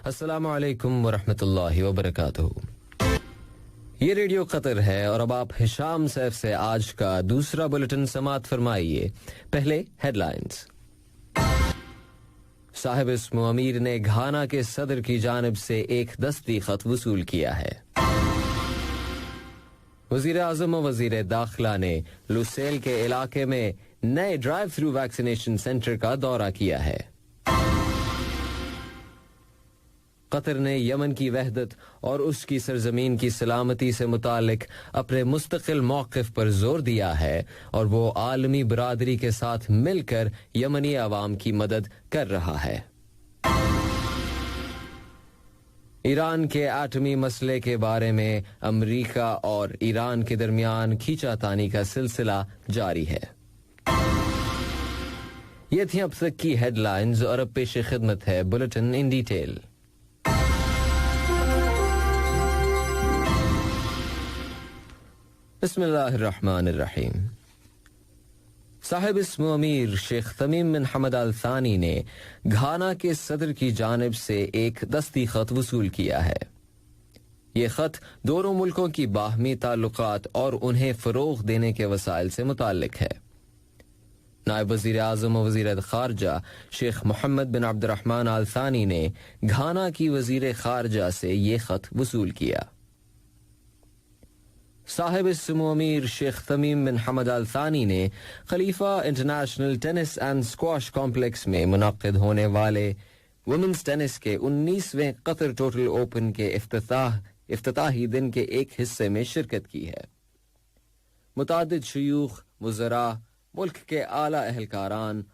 अस्सलामु अलैकुम वरहमतुल्लाहि वबरकातुह। ये रेडियो कतर है और अब आप हिशाम सैफ से आज का दूसरा बुलेटिन समाअत फरमाइए। पहले हेडलाइंस। साहिब इस्मो अमीर ने घाना के सदर की जानिब से एक दस्ती खत वसूल किया है। वजीर आजम और वजीर दाखिला ने लुसेल के इलाके में नए ड्राइव थ्रू वैक्सीनेशन सेंटर का दौरा किया है। कतर ने यमन की वहदत और उसकी सरजमीन की सलामती से मुतालिक अपने मुस्तकिल मौक़िफ़ पर जोर दिया है और वो आलमी बरादरी के साथ मिलकर यमनी अवाम की मदद कर रहा है। ईरान के एटमी मसले के बारे में अमरीका और ईरान के दरमियान खींचातानी का सिलसिला जारी है। ये थी अब तक की हेडलाइंस और अब पेश खिदमत है बुलेटिन इन डिटेल। बिस्मिल्लाहिर्रहमानिर्रहीम। साहिब इस्मो अमीर शेख तमीम बिन हमद अल थानी ने घाना के सदर की जानिब से एक दस्ती खत वसूल किया है। ये खत दोनों मुल्कों की बाहमी ताल्लुकात और उन्हें फरोग देने के वसाइल से मुताल्लिक है। नायब वजीर आजम और वजीर खारजा शेख मोहम्मद बिन अब्दुर्रहमान अल थानी ने घाना की वजीर खारजा से ये खत वसूल किया। साहिब इस्मो अमीर शेख तमीम बिन हमद अल थानी ने Khalifa international tennis and squash complex में मुनक्किद होने वाले वुमेन्स टेनिस के 19वें कतर टोटल ओपन के इफ्तिताही दिन के एक हिस्से में शिरकत की है। मुतादिद शयूख, वज़रा, मुल्क के आला अहलकारान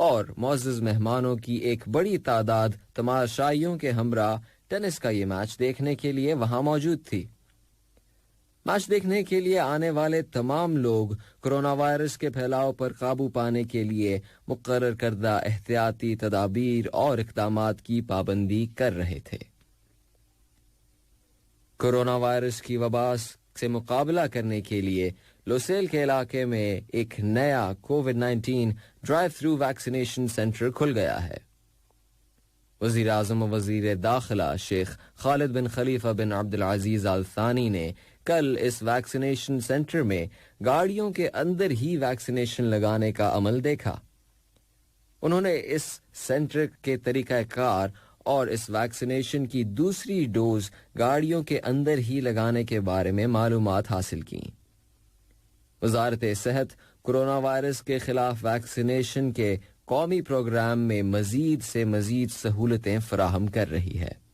और मुअज़्ज़ज़ मेहमानों की एक बड़ी तादाद तमाशाइयों के हमरा टेनिस का ये मैच देखने के लिए वहां मौजूद थी। मैच देखने के लिए आने वाले तमाम लोग कोरोना वायरस के फैलाव पर काबू पाने के लिए मुकर्रर करदा एहतियाती तदाबीर और इक़दामात की पाबंदी कर रहे थे। कोरोना वायरस की वबा से मुकाबला करने के लिए लुसेल के इलाके में एक नया कोविड-19 ड्राइव थ्रू वैक्सीनेशन सेंटर खुल गया है। वजीर आजम और वजीर दाखिला शेख खालिद बिन खलीफा बिन अब्दुल अजीज अल थानी ने कल इस वैक्सीनेशन सेंटर में गाड़ियों के अंदर ही वैक्सीनेशन लगाने का अमल देखा। उन्होंने इस सेंटर के तरीकाकार और इस वैक्सीनेशन की दूसरी डोज गाड़ियों के अंदर ही लगाने के बारे में मालूमात हासिल की। वजारत सेहत कोरोना वायरस के खिलाफ वैक्सीनेशन के कौमी प्रोग्राम में मजीद से मजीद सहूलतें फराहम कर रही है।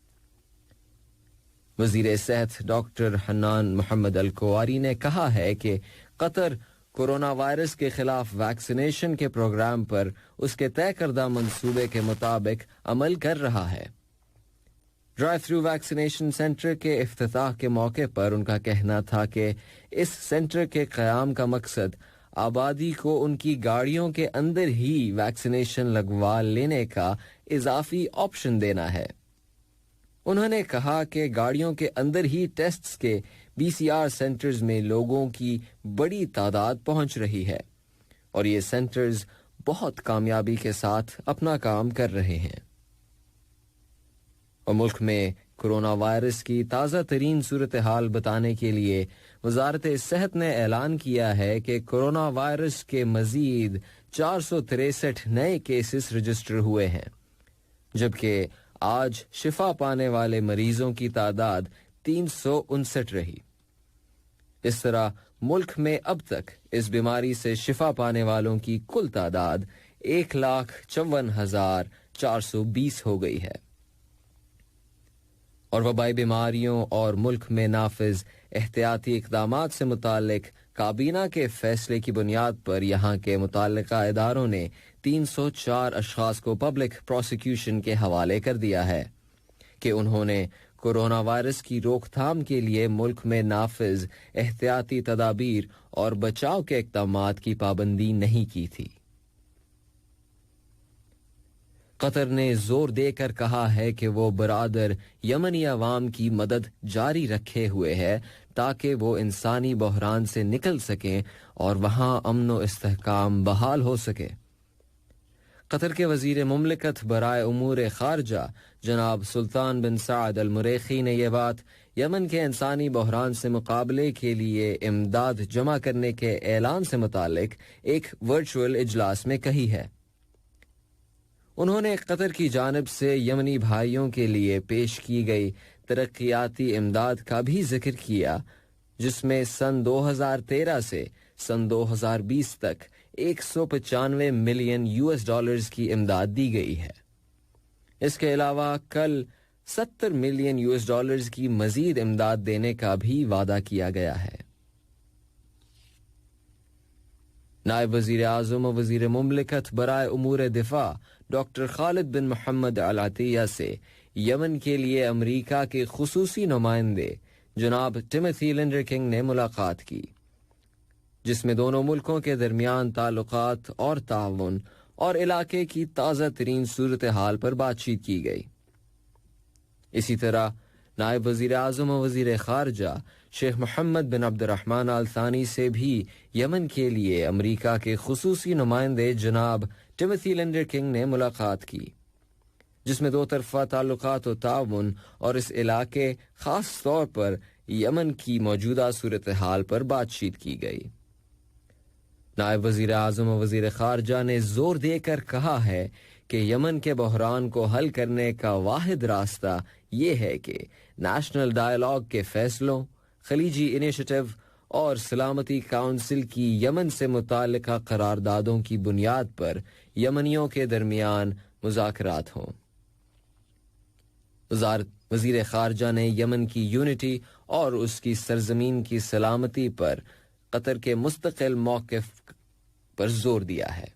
वजीर सेहत डॉक्टर हन्नान मोहम्मद अल कुवारी ने कहा है कि कतर कोरोना वायरस के खिलाफ वैक्सीनेशन के प्रोग्राम पर उसके तय करदा मंसूबे के मुताबिक अमल कर रहा है। ड्राइव थ्रू वैक्सीनेशन सेंटर के इफ्तिताह के मौके पर उनका कहना था कि इस सेंटर के क़याम का मकसद आबादी को उनकी गाड़ियों के अंदर ही वैक्सीनेशन लगवा लेने का इजाफी ऑप्शन देना है। उन्होंने कहा कि गाड़ियों के अंदर ही टेस्ट्स के बीसीआर सेंटर्स में लोगों की बड़ी तादाद पहुंच रही है और ये सेंटर्स बहुत कामयाबी के साथ अपना काम कर रहे हैं। और मुल्क में कोरोना वायरस की ताज़ा तरीन सूरत हाल बताने के लिए वजारत सेहत ने ऐलान किया है कि कोरोना वायरस के मजीद 463 नए केसेस रजिस्टर हुए हैं, जबकि आज शिफा पाने वाले मरीजों की तादाद 359 रही। इस तरह मुल्क में अब तक इस बीमारी से शिफा पाने वालों की कुल तादाद 1,54,420 हो गई है। और वबाई बीमारियों और मुल्क में नाफिज एहतियाती इक़दामात से मुतालिक काबीना के फैसले की बुनियाद पर यहाँ के मुताल्लिका इदारों ने 304 अशखास को पब्लिक प्रोसिक्यूशन के हवाले कर दिया है कि उन्होंने कोरोना वायरस की रोकथाम के लिए मुल्क में नाफिज एहतियाती तदाबीर और बचाव के इक़दामात की पाबंदी नहीं की थी। कतर ने जोर देकर कहा है कि वो बरादर यमनी अवाम की मदद जारी रखे हुए है ताकि वो इंसानी बहरान से निकल सकें और वहां अमन व इस्तेहकाम बहाल हो सके। कतर के वजीर मुमलिकत बराए उमूर खारजा जनाब सुल्तान बिन साद अल मुरेखी ने यह बात यमन के इंसानी बहरान से मुकाबले के लिए इमदाद जमा करने के ऐलान से मुतालिक एक वर्चुअल इजलास में कही है। उन्होंने कतर की जानिब से यमनी भाइयों के लिए पेश की गई तरक्याती इमदाद का भी जिक्र किया, जिसमें सन 2013 से सन 2020 तक 195 मिलियन यूएस डॉलर्स की इमदाद दी गई है। इसके अलावा कल 70 मिलियन यूएस डॉलर्स की मजीद इमदाद देने का भी वादा किया गया है। नायब वजीर आज़म और वजीर मुमलिकत बराए उमूर दिफा डॉक्टर खालिद बिन मोहम्मद अल अतिया से यमन के लिए अमरीका के खुसूसी नुमाइंदे जनाब टिमोथी लिंडरकिंग ने मुलाकात की, जिसमें दोनों मुल्कों के दरमियान ताल्लुकात और ताउन और इलाके की ताज़ा तरीन सूरत हाल पर बातचीत की गई। इसी तरह नायब वजीर आज़म और वजीर खारजा शेख मोहम्मद बिन अब्दुर्रहमान अल थानी से भी यमन के लिए अमरीका के खुसूसी नुमाइंदे जनाब टिमोथी लिंडरकिंग ने मुलाकात की, जिसमें दो तरफा ताल्लुकात और ताउन और इस इलाके खास तौर पर यमन की मौजूदा सूरत हाल पर बातचीत की गई। नायब वजीर आज़म और वजीर खारजा ने जोर देकर कहा है कि यमन के बहरान को हल करने का वाहिद रास्ता ये है कि नेशनल डायलॉग के फैसलों, खलीजी इनिशिएटिव और सलामती काउंसिल की यमन से मुताल्लिका करारदादों की बुनियाद पर यमनियों के दरमियान मुज़ाकरात हों। वज़ीर खारजा ने यमन की यूनिटी और उसकी सरजमीन की सलामती पर कतर के मुस्तकिल मौक़िफ़ पर जोर दिया है।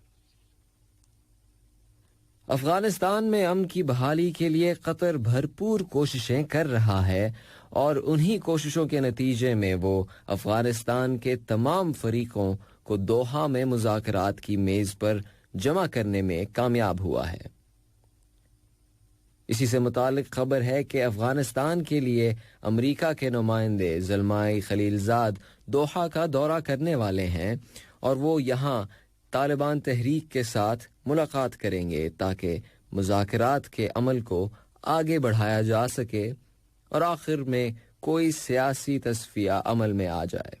अफगानिस्तान में अमन की बहाली के लिए कतर भरपूर कोशिशें कर रहा है और उन्हीं कोशिशों के नतीजे में वो अफगानिस्तान के तमाम फरीकों को दोहा में मुज़ाकरात की मेज पर जमा करने में कामयाब हुआ है। इसी से मुतालिक खबर है कि अफगानिस्तान के लिए अमरीका के नुमाइंदे ज़लमाई खलीलजाद दोहा का दौरा करने वाले हैं और वो यहाँ तालिबान तहरीक के साथ मुलाकात करेंगे ताकि मुज़ाकरात के अमल को आगे बढ़ाया जा सके और आखिर में कोई सियासी तस्फिया अमल में आ जाए।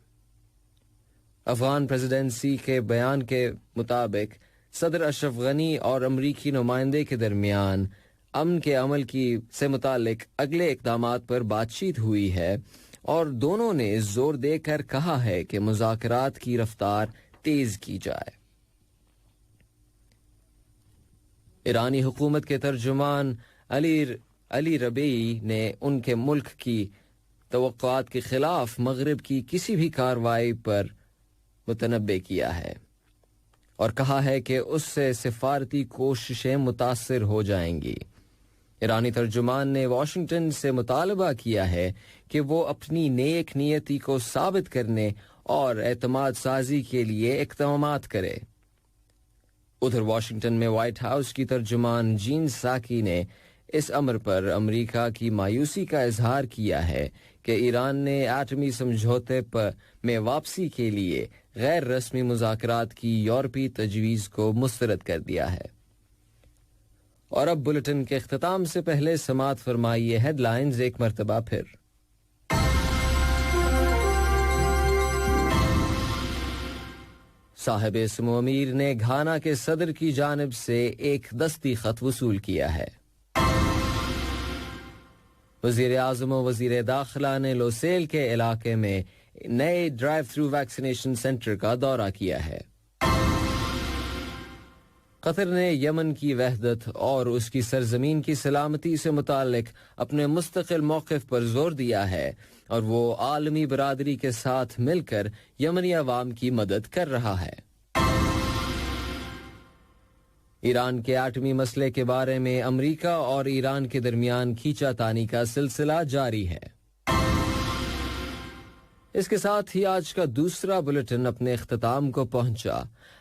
अफगान प्रेसिडेंसी के बयान के मुताबिक सदर अशरफ गनी और अमरीकी नुमाइंदे के दरमियान अमन के अमल की से मुतालिक अगले इक़दामात पर बातचीत हुई है और दोनों ने जोर देकर कहा है कि मुज़ाकरात की रफ्तार तेज की जाए। ईरानी हुकूमत के तर्जुमान अली रबेई ने उनके मुल्क की तवक्कुआत के खिलाफ मगरिब की किसी भी कार्रवाई पर मुतनब्बे किया है और कहा है कि उससे सिफारती कोशिशें मुतासिर हो जाएंगी। ईरानी तर्जुमान ने वाशिंगटन से मुतालबा किया है कि वो अपनी नेक नियति को साबित करने और एतमाद साजी के लिए इक़दामात करे। उधर वाशिंगटन में व्हाइट हाउस की तर्जुमान जीन साकी ने इस अमर पर अमरीका की मायूसी का इजहार किया है कि ईरान ने एटमी समझौते पर में वापसी के लिए गैर रस्मी मुज़ाकरात की यूरोपीय तजवीज़ को मुस्तरद कर दिया है। और अब बुलेटिन के इख्तिताम से पहले समाअत फरमाइए हेडलाइंस एक मरतबा फिर। साहिब इस्मो अमीर ने घाना के सदर की जानिब से एक दस्ती खत वसूल किया है। वजीर आज़म और वजीर दाखिला ने लोसेल के इलाके में नए ड्राइव थ्रू वैक्सीनेशन सेंटर का दौरा किया है। कतर ने यमन की वहदत और उसकी सरजमीन की सलामती से मुतालिक अपने मुस्तकिल मौक़िफ़ पर जोर दिया है और वो आलमी बरादरी के साथ मिलकर यमनी अवाम की मदद कर रहा है। ईरान के एटमी मसले के बारे में अमरीका और ईरान के दरमियान खींचातानी का सिलसिला जारी है। इसके साथ ही आज का दूसरा बुलेटिन अपने इख्तिताम को पहुंचा।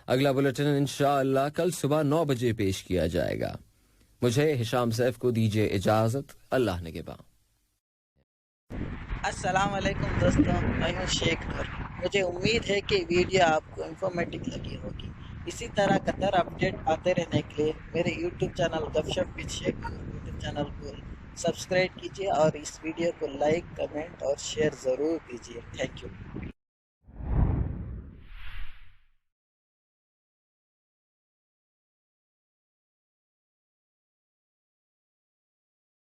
अगला बुलेटिन इंशाअल्लाह कल सुबह 9 बजे पेश किया जाएगा। मुझे हिशाम सैफ को दीजिए इजाजत। अल्लाह निगहबान। अस्सलाम वालेकुम दोस्तों, मैं हूं शेख नूर। मुझे उम्मीद है कि वीडियो आपको इंफॉर्मेटिव लगी होगी। इसी तरह कतर अपडेट आते रहने के लिए मेरे यूट्यूब चैनल गपशप विद शेख नूर چینل کو سبسکرائب کیجیے اور اس ویڈیو کو لائک کمنٹ اور شیئر ضرور کیجیے. Thank you.